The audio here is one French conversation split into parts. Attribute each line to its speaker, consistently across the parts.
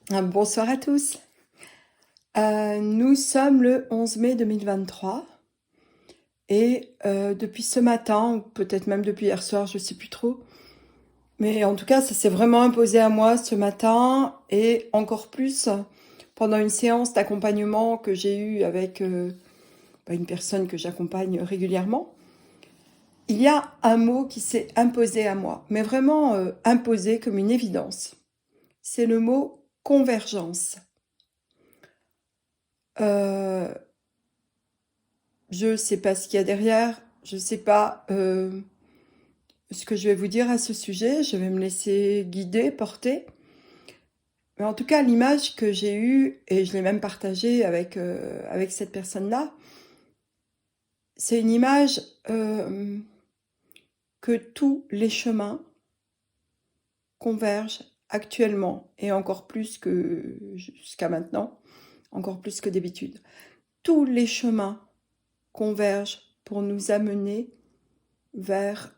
Speaker 1: Bonsoir à tous. Nous sommes le 11 mai 2023 et depuis ce matin, ou peut-être même depuis hier soir, je sais plus trop, mais en tout cas, ça s'est vraiment imposé à moi ce matin et encore plus pendant une séance d'accompagnement que j'ai eue avec une personne que j'accompagne régulièrement. Il y a un mot qui s'est imposé à moi, mais vraiment imposé comme une évidence. C'est le mot convergence. Euh, Je sais pas ce qu'il y a derrière, je sais pas ce que je vais vous dire à ce sujet, je vais me laisser guider, porter. Mais en tout cas, l'image que j'ai eue, et je l'ai même partagée avec cette personne-là, c'est une image que tous les chemins convergent actuellement, et encore plus que jusqu'à maintenant, encore plus que d'habitude. Tous les chemins convergent pour nous amener vers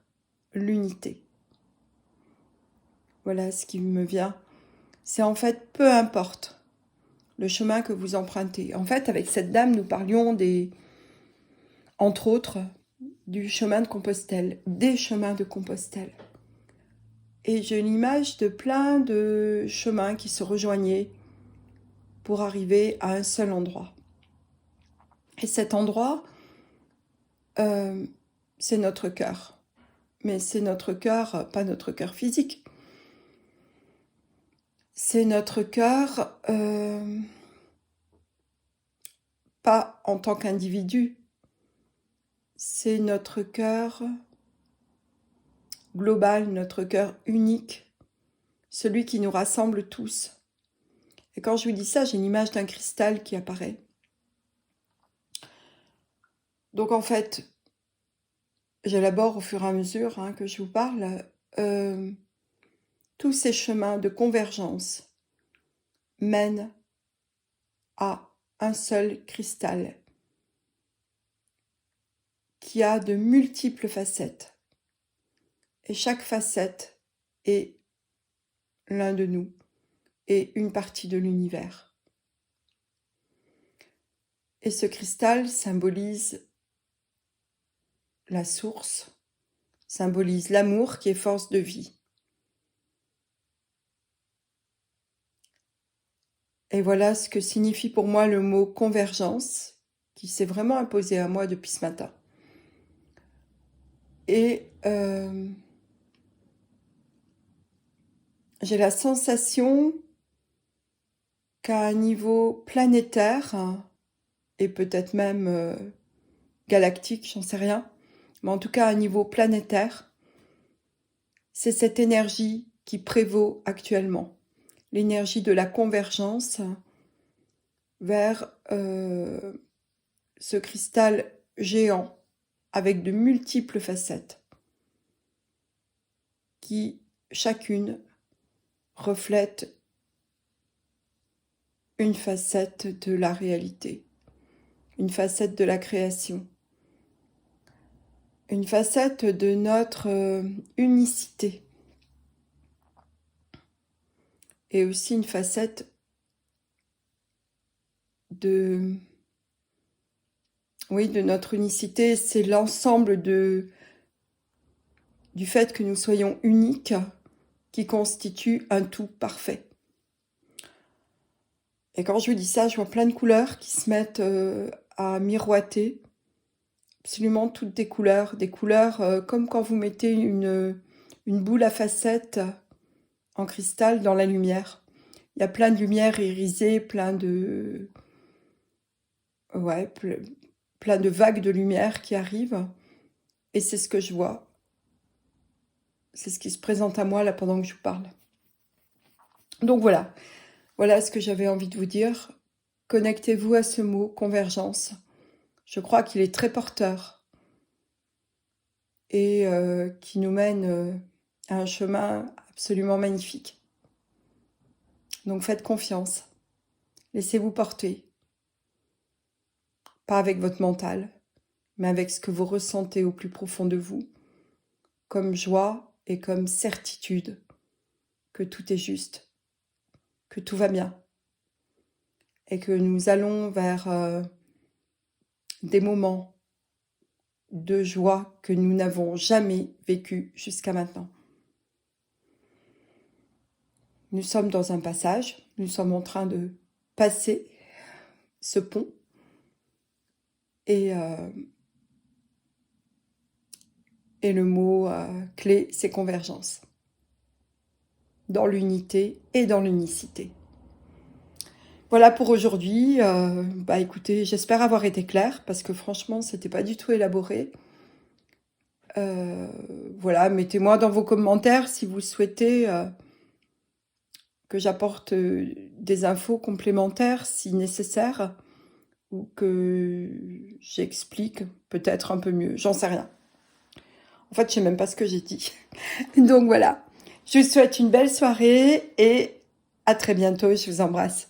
Speaker 1: l'unité. Voilà ce qui me vient. C'est en fait peu importe le chemin que vous empruntez. En fait, avec cette dame, nous parlions entre autres, du chemin de Compostelle, des chemins de Compostelle. Et j'ai une image de plein de chemins qui se rejoignaient pour arriver à un seul endroit. Et cet endroit, c'est notre cœur. Mais c'est notre cœur, pas notre cœur physique. C'est notre cœur, pas en tant qu'individu. C'est notre cœur global, notre cœur unique, celui qui nous rassemble tous. Et quand je vous dis ça, j'ai une image d'un cristal qui apparaît. Donc en fait, j'élabore au fur et à mesure que je vous parle, tous ces chemins de convergence mènent à un seul cristal qui a de multiples facettes. Et chaque facette est l'un de nous et une partie de l'univers. Et ce cristal symbolise la source, symbolise l'amour qui est force de vie. Et voilà ce que signifie pour moi le mot convergence, qui s'est vraiment imposé à moi depuis ce matin. Et j'ai la sensation qu'à un niveau planétaire, et peut-être même galactique, j'en sais rien, mais en tout cas à un niveau planétaire, c'est cette énergie qui prévaut actuellement, l'énergie de la convergence vers ce cristal géant avec de multiples facettes qui chacune reflète une facette de la réalité, une facette de la création, une facette de notre unicité et aussi une facette de notre unicité. C'est l'ensemble du fait que nous soyons uniques qui constitue un tout parfait. Et quand je vous dis ça, je vois plein de couleurs qui se mettent à miroiter, absolument toutes des couleurs comme quand vous mettez une boule à facettes en cristal dans la lumière. Il y a plein de lumières irisées, plein de vagues de lumière qui arrivent. Et c'est ce que je vois. C'est ce qui se présente à moi là pendant que je vous parle. Donc voilà ce que j'avais envie de vous dire. Connectez-vous à ce mot, convergence. Je crois qu'il est très porteur et qui nous mène à un chemin absolument magnifique. Donc faites confiance. Laissez-vous porter. Pas avec votre mental, mais avec ce que vous ressentez au plus profond de vous, comme joie et comme certitude que tout est juste. que tout va bien et que nous allons vers des moments de joie que nous n'avons jamais vécu jusqu'à maintenant. Nous sommes dans un passage, nous sommes en train de passer ce pont et le mot clé, c'est convergence, dans l'unité et dans l'unicité. Voilà pour aujourd'hui. Écoutez, j'espère avoir été claire, parce que franchement, c'était pas du tout élaboré. Voilà, mettez-moi dans vos commentaires si vous souhaitez que j'apporte des infos complémentaires si nécessaire, ou que j'explique peut-être un peu mieux, j'en sais rien. En fait, je sais même pas ce que j'ai dit. Donc voilà, je vous souhaite une belle soirée et à très bientôt, je vous embrasse.